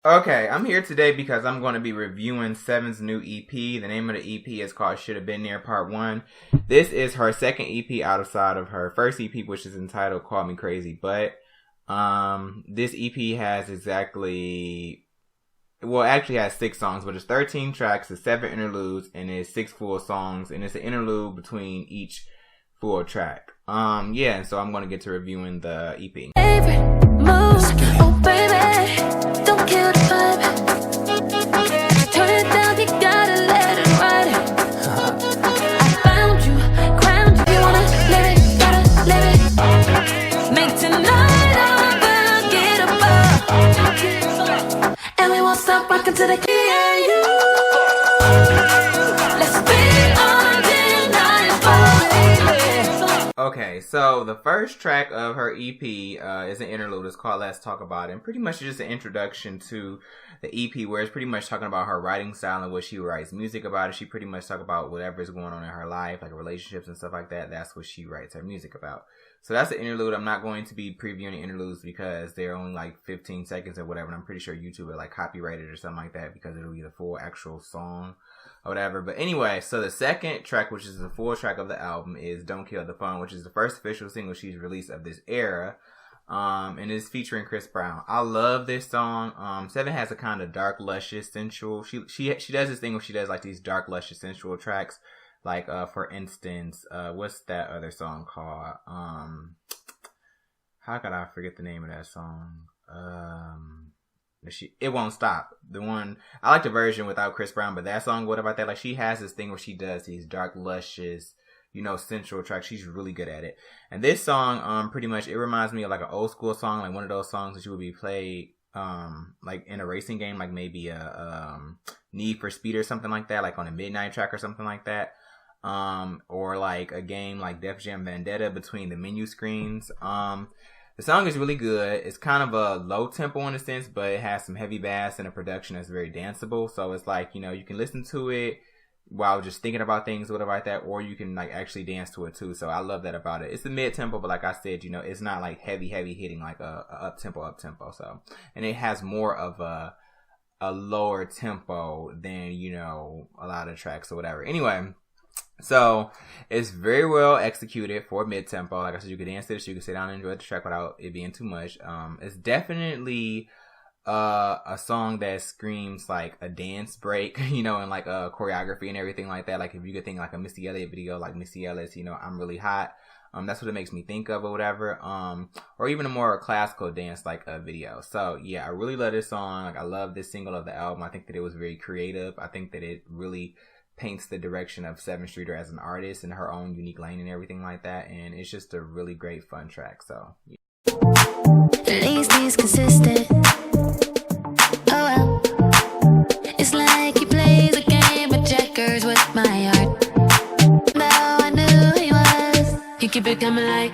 Okay, I'm here today because I'm going to be reviewing Sevyn's new EP. The name of the EP is called Shoulda Been There Part 1. This is her second EP outside of her first EP, which is entitled Call Me Crazy. But this EP has actually has 6 songs, but it's 13 tracks, it's 7 interludes, and it's 6 full songs, and it's an interlude between each full track. So I'm going to get to reviewing the EP. Oh baby, don't kill the vibe. Turn it down, you gotta let it ride. I found you, crowned you. You wanna live it, gotta live it. Make tonight our unforgettable. And we won't stop rocking to the key. Let's be undeniable. Okay, so the first track of her EP is an interlude. It's called Let's Talk About It. And pretty much it's just an introduction to the EP where it's pretty much talking about her writing style and what she writes music about. She pretty much talks about whatever is going on in her life, like relationships and stuff like that. That's what she writes her music about. So that's an interlude. I'm not going to be previewing the interludes because they're only like 15 seconds or whatever. And I'm pretty sure YouTube will like copyright it or something like that because it'll be the full actual song or whatever. But anyway, so the second track, which is the full track of the album, is Don't Kill the Fun, which is the first official single she's released of this era. And it's featuring Chris Brown. I love this song. Sevyn has a kind of dark, luscious, sensual. She does this thing where she does like these dark, luscious, sensual tracks. Like, for instance, what's that other song called? How could I forget the name of that song? It Won't Stop. The one, I like the version without Chris Brown, but that song, what about that? Like, she has this thing where she does these dark, luscious, sensual tracks. She's really good at it. And this song, pretty much, it reminds me of like an old school song, like one of those songs that you would be played, like in a racing game, like maybe a, Need for Speed or something like that, like on a midnight track or something like that. Or like a game like Def Jam Vendetta between the menu screens. The song is really good. It's kind of a low tempo in a sense, but it has some heavy bass and a production that's very danceable. So it's like, you can listen to it while just thinking about things or whatever like that, or you can like actually dance to it too. So I love that about it. It's a mid tempo, but like I said, it's not like heavy hitting like a up tempo. So, and it has more of a lower tempo than, a lot of tracks or whatever. Anyway, so it's very well executed for mid-tempo. Like I said, you can dance to this, you can sit down and enjoy the track without it being too much. It's definitely a song that screams like a dance break, and like a choreography and everything like that. Like if you could think like a Missy Elliott video, like Missy Elliott's, I'm Really Hot. That's what it makes me think of or whatever. Or even a more classical dance like a video. So yeah, I really love this song. Like I love this single of the album. I think that it was very creative. I think that it really paints the direction of Sevyn Streeter as an artist in her own unique lane and everything like that. And it's just a really great, fun track. So, yeah. At least he's consistent. Oh well. It's like he plays a game of checkers with my heart. Though I knew he was, you keep it coming like,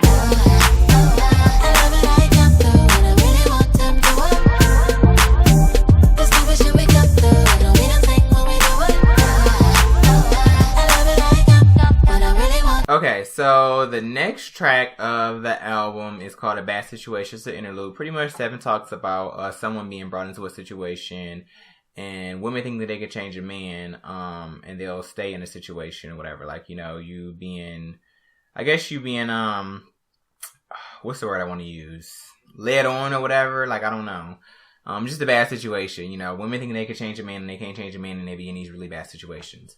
Okay, so the next track of the album is called A Bad Situation. It's an interlude. Pretty much Sevyn talks about someone being brought into a situation and women think that they can change a man and they'll stay in a situation or whatever. Like, you being, what's the word I want to use? Led on or whatever. Like, I don't know. Just a bad situation, women think they can change a man and they can't change a man and they be in these really bad situations.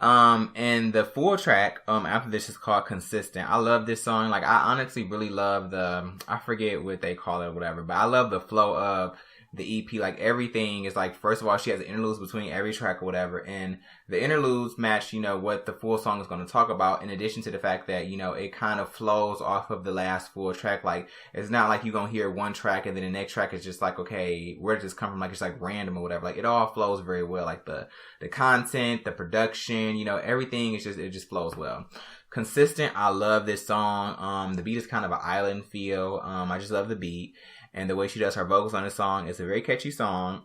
And the full track, after this is called Consistent. I love this song. Like, I honestly really love I forget what they call it or whatever, but I love the flow of the EP. Like, everything is like, first of all, she has interludes between every track or whatever, and the interludes match, what the full song is going to talk about, in addition to the fact that, it kind of flows off of the last full track. Like, it's not like you're going to hear one track and then the next track is just like, okay, where did this come from? Like, it's like random or whatever. Like, it all flows very well. Like, the content, the production, everything is it just flows well. Consistent, I love this song. The beat is kind of an island feel. I just love the beat. And the way she does her vocals on this song, it's a very catchy song.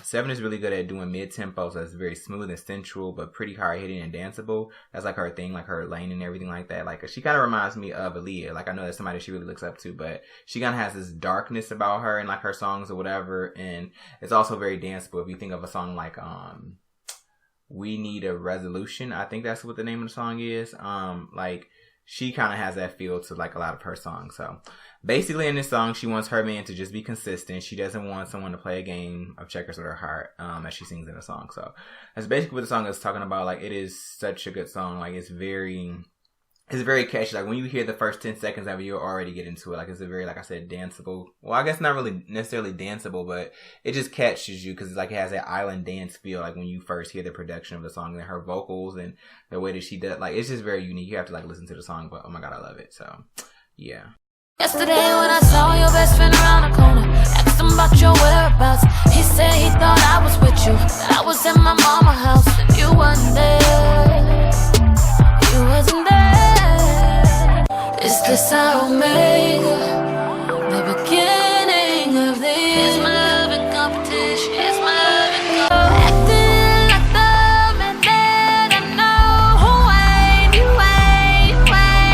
Sevyn is really good at doing mid-tempo, so it's very smooth and sensual, but pretty hard-hitting and danceable. That's like her thing, like her lane and everything like that. Like, she kind of reminds me of Aaliyah. Like, I know that's somebody she really looks up to, but she kind of has this darkness about her and like her songs or whatever. And it's also very danceable. If you think of a song like, We Need a Resolution, I think that's what the name of the song is. Like, she kind of has that feel to like a lot of her songs. So basically in this song, she wants her man to just be consistent. She doesn't want someone to play a game of checkers with her heart, as she sings in the song. So that's basically what the song is talking about. Like, it is such a good song. Like, it's very catchy. Like, when you hear the first 10 seconds of it, you'll already get into it. Like, it's a very, like I said, danceable. Well, I guess not really necessarily danceable, but it just catches you because it's like it has that island dance feel. Like, when you first hear the production of the song and her vocals and the way that she does, like, it's just very unique. You have to like listen to the song, but oh my god, I love it. So, yeah. Yesterday when I saw your best friend around the corner, asked him about your whereabouts. He said he thought I was with you, that I was at my mama's house, and you wasn't there. You wasn't there. Is this our omega, the beginning of this? Here's my love and competition. Here's my love and competition. Acting like the man that I know who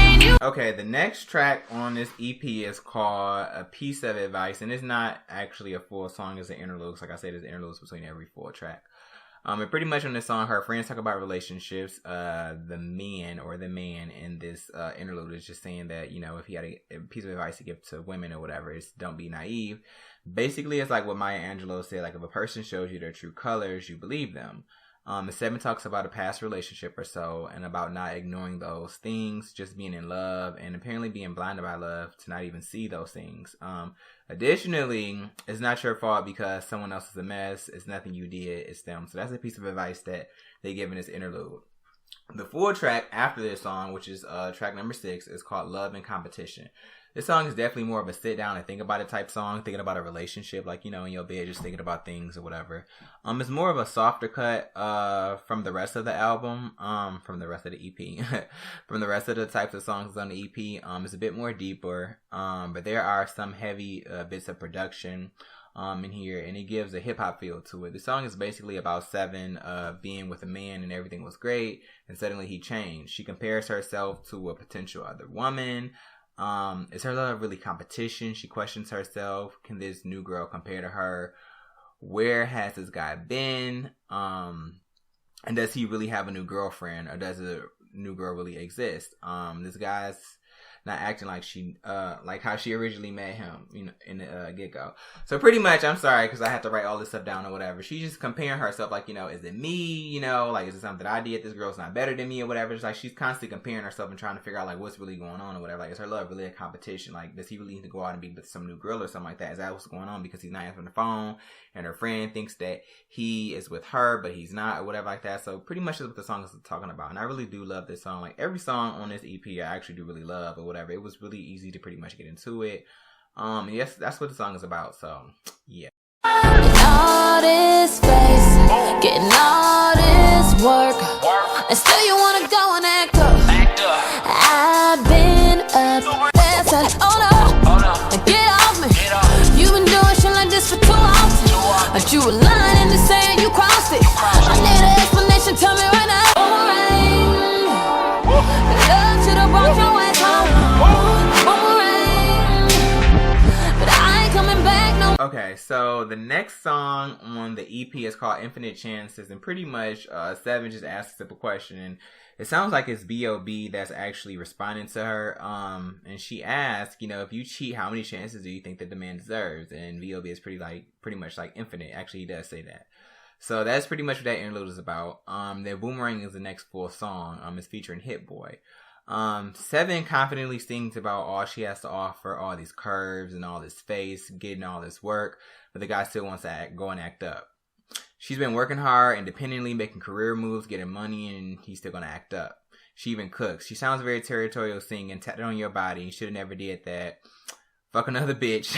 ain't you. Okay, the next track on this EP is called A Piece of Advice, and it's not actually a full song, it's an interlude. Like I said, there's interludes between every full track. And pretty much on this song, her friends talk about relationships. The man in this interlude is just saying that, you know, if he had a piece of advice to give to women or whatever, it's don't be naive. Basically, it's like what Maya Angelou said, like if a person shows you their true colors, you believe them. Sevyn talks about a past relationship or so and about not ignoring those things, just being in love and apparently being blinded by love to not even see those things. Additionally, it's not your fault because someone else is a mess. It's nothing you did. It's them. So that's a piece of advice that they give in this interlude. The full track after this song, which is track number 6, is called Love and Competition. This song is definitely more of a sit down and think about it type song, thinking about a relationship, like, you know, in your bed, just thinking about things or whatever. It's more of a softer cut from the rest of the album, from the rest of the EP, from the rest of the types of songs on the EP. It's a bit more deeper, but there are some heavy bits of production in here, and it gives a hip hop feel to it. The song is basically about Sevyn being with a man and everything was great, and suddenly he changed. She compares herself to a potential other woman. Is her love really competition? She questions herself. Can this new girl compare to her? Where has this guy been? And does he really have a new girlfriend, or does a new girl really exist? This guy's not acting like she, like how she originally met him, you know, in the get-go. So pretty much, I'm sorry, because I have to write all this stuff down or whatever. She's just comparing herself, like, you know, is it me? You know, like, is it something that I did? This girl's not better than me or whatever. It's like, she's constantly comparing herself and trying to figure out, like, what's really going on or whatever. Like, is her love really a competition? Like, does he really need to go out and be with some new girl or something like that? Is that what's going on? Because he's not answering the phone, and her friend thinks that he is with her, but he's not, or whatever like that. So pretty much that's what the song is talking about. And I really do love this song. Like, every song on this EP, I actually do really love or whatever. It was really easy to pretty much get into it. Yes, that's what the song is about. So, yeah. All this space, getting all this work, and still you wanna go and act up. I've been up, that's like, oh no, get off me. You've been doing shit like this for too often, but you were lying and just saying you crossed it. I need an explanation, tell me right now. Boomerang, love should've brought your ass home. Boomerang, but I ain't coming back no. Okay, so the next song on the EP is called Infinite Chances, and pretty much Sevyn just asks a simple question, and it sounds like it's B.o.B that's actually responding to her, and she asks, you know, if you cheat, how many chances do you think that the man deserves? And B.o.B is pretty much like infinite. Actually, he does say that. So that's pretty much what that interlude is about. Then Boomerang is the next full song. It's featuring Hit Boy. Sevyn confidently sings about all she has to offer, all these curves and all this face, getting all this work, but the guy still wants to go and act up. She's been working hard, independently, making career moves, getting money, and he's still gonna act up. She even cooks. She sounds very territorial, singing, "Tatted on your body, you should have never did that." fuck another bitch,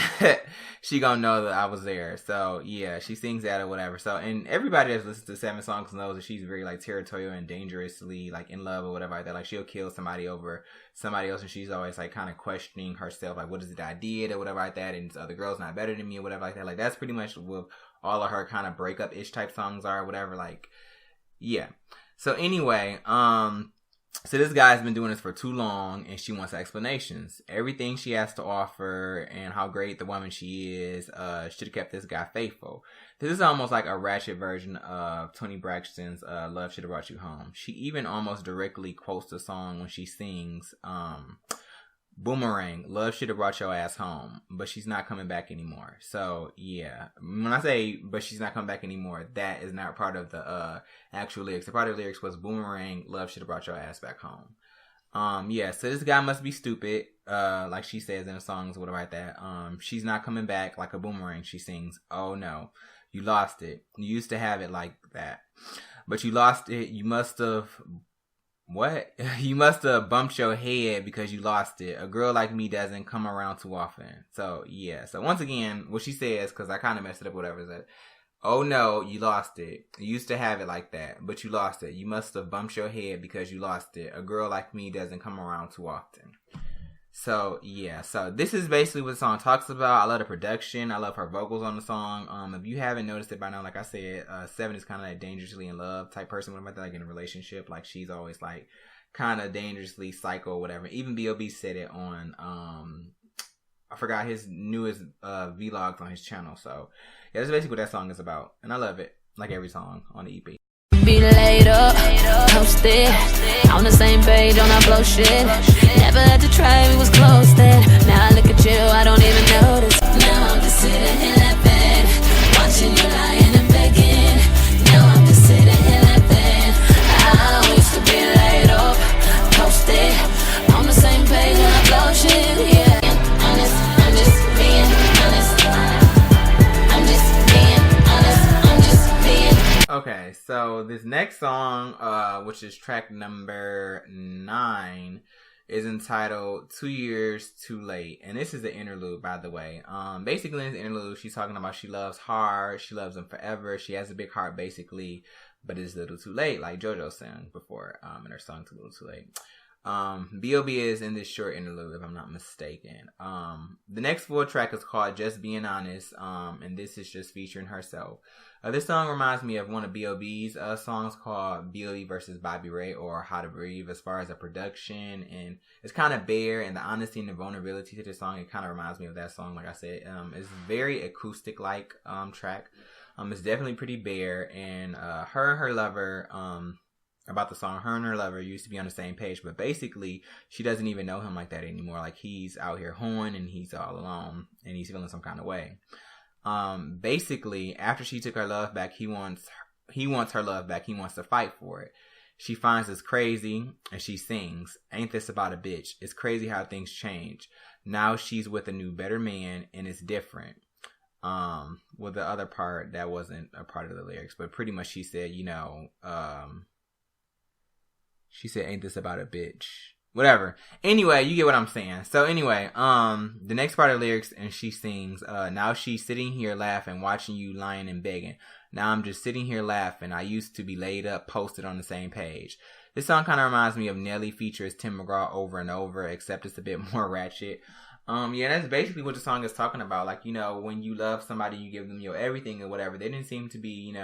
she gonna know that I was there. So yeah, she sings that or whatever. So, and everybody that's listened to Sevyn songs knows that she's very like territorial and dangerously like in love or whatever like that. Like she'll kill somebody over somebody else, and she's always like kind of questioning herself, like what is it that I did or whatever like that, and this other girl's not better than me or whatever like that. Like that's pretty much what all of her kind of breakup ish type songs are or whatever. Like yeah. So anyway, so this guy's been doing this for too long, and she wants explanations. Everything she has to offer and how great the woman she is should have kept this guy faithful. This is almost like a ratchet version of Toni Braxton's Love Should Have Brought You Home. She even almost directly quotes the song when she sings Boomerang, Love Should Have Brought Your Ass Home, but she's not coming back anymore. So yeah, when I say but she's not coming back anymore, that is not part of the actual lyrics. The part of the lyrics was Boomerang, Love Should Have Brought Your Ass Back Home. Yeah, so this guy must be stupid, like she says in the songs or whatever like that. She's not coming back like a boomerang, she sings. Oh no, you lost it. You used to have it like that, but you lost it. You must have What? You must have bumped your head because you lost it. A girl like me doesn't come around too often. So, yeah. So, once again, what she says, because I kind of messed it up, whatever, is that, oh no, you lost it. You used to have it like that, but you lost it. You must have bumped your head because you lost it. A girl like me doesn't come around too often. So, yeah. So, this is basically what the song talks about. I love the production. I love her vocals on the song. If you haven't noticed it by now, like I said, Sevyn is kind of that dangerously in love type person. What about that? Like in a relationship, like she's always like kind of dangerously psycho or whatever. Even B.o.B said it on, I forgot his newest vlogs on his channel. So, yeah, that's basically what that song is about. And I love it. Like every song on the EP. Be laid up, toasted, on the same page, on our blow shit. Never had to try, we was close then. Now I look at you, I don't even notice. Now I'm just sitting in that bed, watching you lying and begging. Now I'm just sitting in that bed. I used to be laid up, toasted, on the same page, on our blow shit. Yeah, honest, I'm just being honest. I'm just being honest, I'm just being. Okay, so this next song, which is track number 9, is entitled 2 Years Too Late. And this is the interlude, by the way. Basically in this interlude, she's talking about she loves hard, she loves him forever, she has a big heart, basically, but it's a little too late, like JoJo sang before in her song, Too Little Too Late. B.o.B is in this short interlude, if I'm not mistaken. The next full track is called Just Being Honest, and this is just featuring herself. This song reminds me of one of B.o.B's songs called B.o.B versus Bobby Ray, or How to Breathe, as far as the production, and it's kind of bare, and the honesty and the vulnerability to this song, it kind of reminds me of that song, like I said. It's very acoustic-like track. It's definitely pretty bare, and her and her lover, about the song, her and her lover used to be on the same page, but basically she doesn't even know him like that anymore. Like he's out here hoeing and he's all alone and he's feeling some kind of way. Basically after she took her love back, he wants her love back. He wants to fight for it. She finds this crazy and she sings, "Ain't this about a bitch? It's crazy how things change. Now she's with a new, better man and it's different." Well, the other part that wasn't a part of the lyrics, but pretty much she said, she said, "Ain't this about a bitch?" Whatever. Anyway, you get what I'm saying. So anyway, the next part of the lyrics, and she sings, "Now she's sitting here laughing, watching you lying and begging. Now I'm just sitting here laughing. I used to be laid up, posted on the same page." This song kind of reminds me of Nelly features Tim McGraw over and over, except it's a bit more ratchet. Yeah, that's basically what the song is talking about. Like, when you love somebody, you give them your everything or whatever. They didn't seem to be,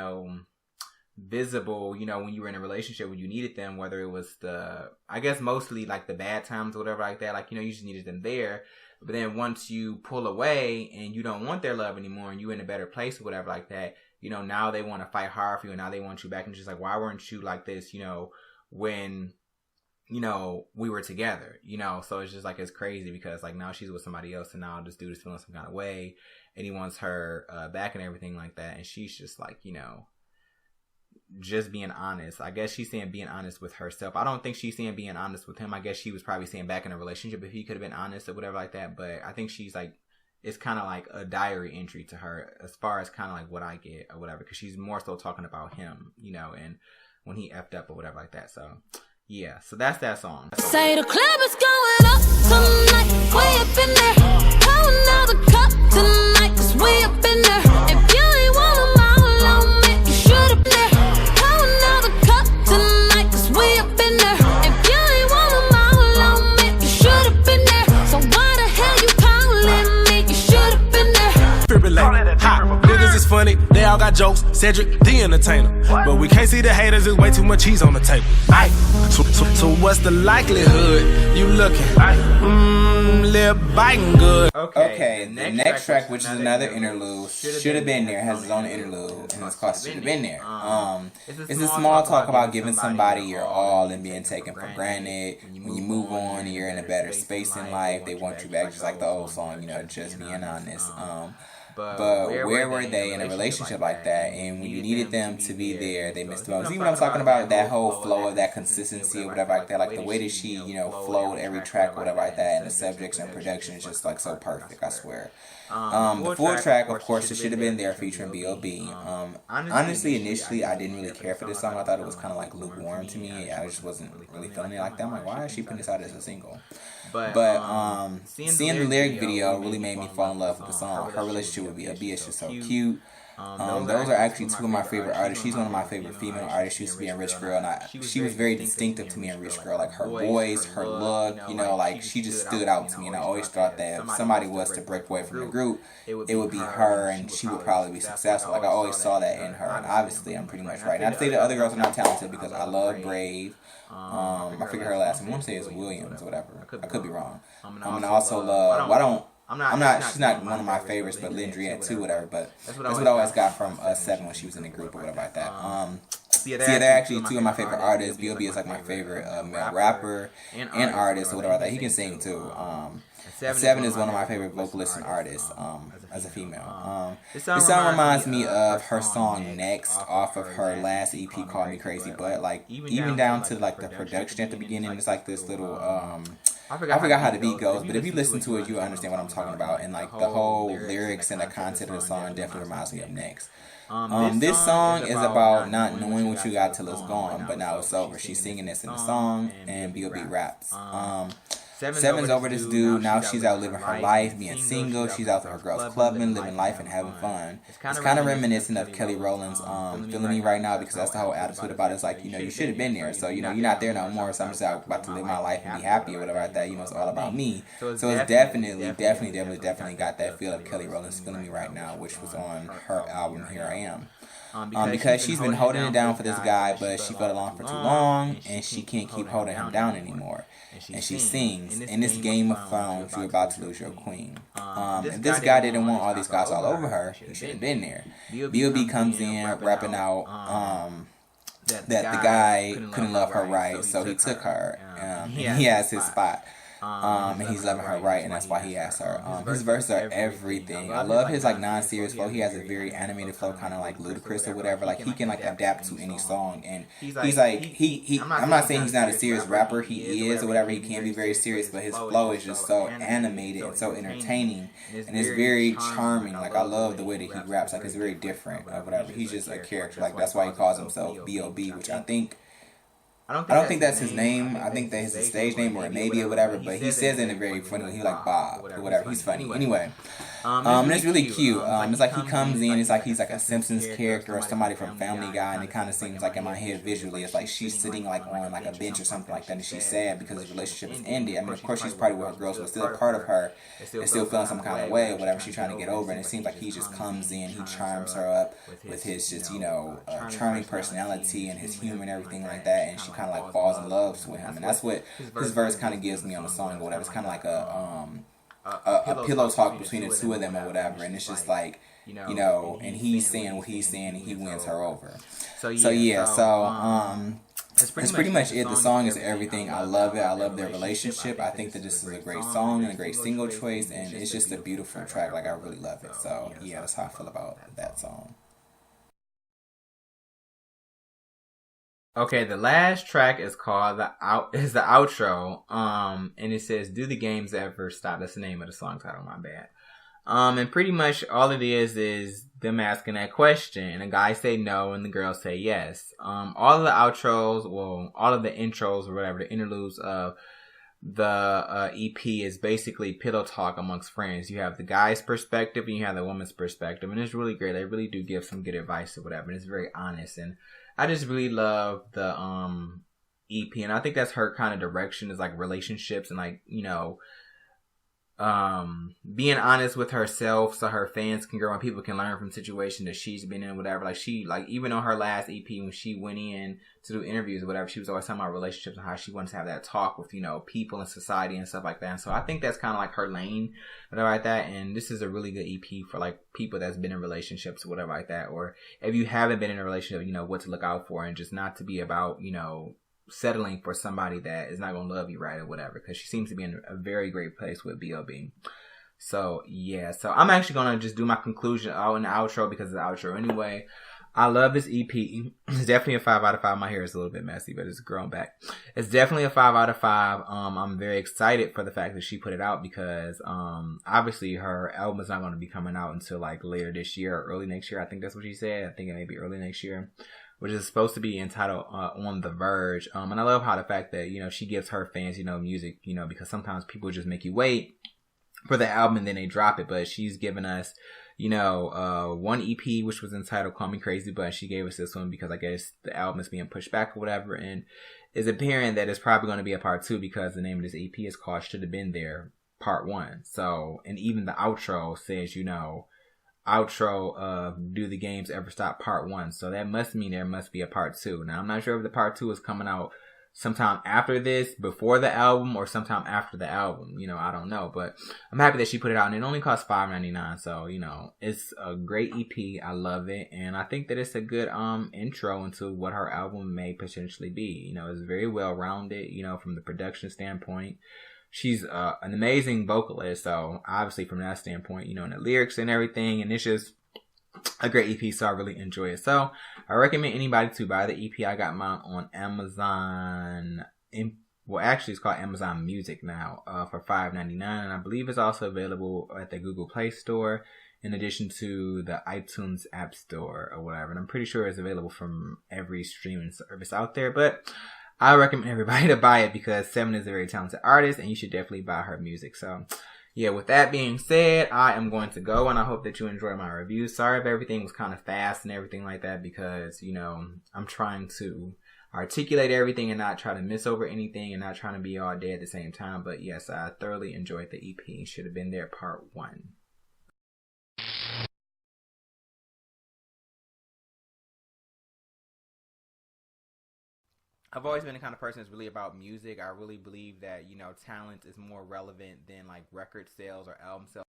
visible, when you were in a relationship, when you needed them, whether it was I guess mostly like the bad times or whatever like that, like, you just needed them there. But then once you pull away and you don't want their love anymore and you're in a better place or whatever like that, now they want to fight hard for you and now they want you back, and just like, why weren't you like this, when, we were together, so it's just like, it's crazy because like now she's with somebody else and now this dude is feeling some kind of way and he wants her back and everything like that. And she's just like, just being honest. I guess she's saying being honest with herself. I don't think she's saying being honest with him. I guess she was probably saying back in a relationship if he could have been honest or whatever like that. But I think she's like, it's kind of like a diary entry to her as far as kind of like what I get or whatever, because she's more so talking about him, and when he effed up or whatever like that. So yeah, so that's that song. Say the club is going up tonight. Way up in there. all got jokes. Cedric, the entertainer. But we can't see the haters, there's way too much cheese on the table. Aye. So what's the likelihood you looking? Lip biting good. Okay, the next track, which is another interlude, Should Have Been There, has its own interlude, and it's called Should Have Been There. It's a small talk about giving somebody your all and being taken for granted. When you move on and you're in a better space in life, they want you back, just like the old song, just being honest. But where were they in a relationship like that? And when you needed them to be there, they missed the boat. See what I'm talking about? That whole flow of that consistency or whatever like that. Like the way that she, flowed every track or whatever like that. And the subjects and production is just like so perfect, I swear. The full track, of course, it Should Have Been There featuring B.o.B. Honestly, initially, I didn't really care for this song. I thought it was kind of like lukewarm to me. I just wasn't really feeling it like that. I'm like, why is she putting this out as a single? But seeing the lyric video really made me fall in love with the song. Her relationship with B.o.B is just so cute. Those are actually two of my favorite artists. She's one of my favorite female artists. She used to be in Rich Girl, and she was very distinctive to me in Rich Girl. Like her voice, her look, like she just stood out to me. And I always thought that if somebody was to break away from the group, it would be her, and she would probably be successful. Like I always saw that in her, and obviously I'm pretty much right. Not to say the other girls are not talented, because I love Brave. I forget her last name. I want to say it's Williams or whatever. I could be wrong. And I also love. She's not one of my favorites, but Lindriette too, whatever. But that's what I always got from Sevyn when she was in the group or whatever like that. They're actually two of my favorite artists. B.o.B is like my favorite male rapper and artist or whatever like that. He can sing too. Sevyn is one of my favorite vocalists and artists as a female. This song reminds me of her song Next off of her last EP called Me Crazy. But like even down to like the production at the beginning, it's like this little I forgot how the beat goes, but if you listen to it, you'll understand what I'm talking about. And like the whole lyrics and the content of the song definitely reminds me of Next. This song is about not knowing what you got till it's gone, but now it's over. She's singing this in the song, and B.o.B raps. Sevyn's over this dude. Now she's out living her life, being single. She's out with her girls clubbing, living life and having fun. It's kind of reminiscent of Kelly Rowland's Feeling Me Right Now, because that's the whole attitude about it. It's like, you should have been there. So, you're not there no more. So I'm just out about to live my life and be happy or whatever like that. It's all about me. So it's definitely got that feel of Kelly Rowland's Feeling Me Right Now, which was on her album Here I Am. Because she's been holding it down for this guy, but she felt along for too long, and she can't keep holding him down anymore. And she sings, in this game of Thrones, you're about to lose your queen. If this guy didn't want all these guys all over her, he should have been there. B.o.B comes in, rapping out that the guy couldn't love her right, so he took her. He has his spot. And he's loving her right, and that's why he asked her. His verses are everything. I love his like non-serious flow. He has a very animated flow, kind of like Ludacris or whatever. Like he can like adapt to any song, and he's like I'm not saying he's not a serious rapper. He is or whatever. He can be very serious, but his flow is just so animated and so entertaining, and it's very charming. Like I love the way that he raps. Like it's very different or whatever. He's just a character. Like that's why he calls himself B.o.B, which I don't think that's his name. I think that's his stage name, or it may be or whatever. But he says it in a very funny way. He like Bob or whatever. He's funny. Anyway, and it's really cute. It's like he comes in. It's like he's like a Simpsons character or somebody from Family Guy, and it kind of seems like in my head visually, it's like she's sitting like on like a bench or something like that, and she's sad because the relationship is ended. I mean, of course she's probably with her girls, but still a part of her is still feeling some kind of way or whatever. She's trying to get over, and it seems like he just comes in. He charms her up with his just charming personality and his humor and everything like that, and she kind of like falls in love with him, and that's what his verse kind of gives me on the song or whatever. It's kind of like a pillow talk between the two of them or whatever, and it's just like and he's saying what he's saying, and he wins her over. That's pretty much it. The song is everything. I love it. I love their relationship. I think that this is a great song and a great single choice, and it's just a beautiful track. Like I really love it. So yeah, that's how I feel about that song. Okay, the last track is called the outro. And it says, "Do the games ever stop?" That's the name of the song title. My bad. And pretty much all it is them asking that question, and the guys say no, and the girls say yes. All of the outros, all of the intros or whatever, the interludes of the EP is basically pillow talk amongst friends. You have the guy's perspective and you have the woman's perspective, and it's really great. They really do give some good advice or whatever, and it's very honest, and I just really love the EP, and I think that's her kind of direction, is like relationships and like, being honest with herself so her fans can grow and people can learn from the situation that she's been in, whatever. Like even on her last EP, when she went in to do interviews or whatever, she was always talking about relationships and how she wants to have that talk with, people in society and stuff like that. And so I think that's kind of like her lane, whatever like that. And this is a really good EP for like people that's been in relationships or whatever like that. Or if you haven't been in a relationship, what to look out for, and just not to be about, settling for somebody that is not going to love you right or whatever, because she seems to be in a very great place with B.o.B. So yeah, so I'm actually going to just do my conclusion in the outro, because of the outro anyway. I love this EP. It's definitely a 5 out of 5. My hair is a little bit messy, but it's grown back. It's definitely a 5 out of 5. I'm very excited for the fact that she put it out, because obviously her album is not going to be coming out until like later this year or early next year. I think that's what she said. I think it may be early next year, which is supposed to be entitled On the Verge. And I love how the fact that, she gives her fans, music, because sometimes people just make you wait for the album and then they drop it. But she's given us, one EP, which was entitled Call Me Crazy, but she gave us this one because I guess the album is being pushed back or whatever. And it's apparent that it's probably going to be a part 2, because the name of this EP is called Shoulda Been There Part 1. So, and even the outro says, outro of Do the Games Ever Stop Part 1. So that must mean there must be a part 2. Now I'm not sure if the part 2 is coming out sometime after this, before the album, or sometime after the album. I don't know, but I'm happy that she put it out, and it only costs $5.99. So it's a great EP. I love it, and I think that it's a good intro into what her album may potentially be. It's very well rounded, from the production standpoint. She's an amazing vocalist, so obviously from that standpoint, and the lyrics and everything, and it's just a great EP, so I really enjoy it. So I recommend anybody to buy the EP. I got mine on Amazon. Well, actually, it's called Amazon Music now for $5.99, and I believe it's also available at the Google Play Store, in addition to the iTunes App Store or whatever. And I'm pretty sure it's available from every streaming service out there, but I recommend everybody to buy it, because Sevyn is a very talented artist, and you should definitely buy her music. So yeah, with that being said, I am going to go, and I hope that you enjoy my review. Sorry if everything was kind of fast and everything like that, because, I'm trying to articulate everything and not try to miss over anything and not trying to be all day at the same time. But yes, I thoroughly enjoyed the EP. Shoulda Been There Part 1. I've always been the kind of person that's really about music. I really believe that, talent is more relevant than like record sales or album sales.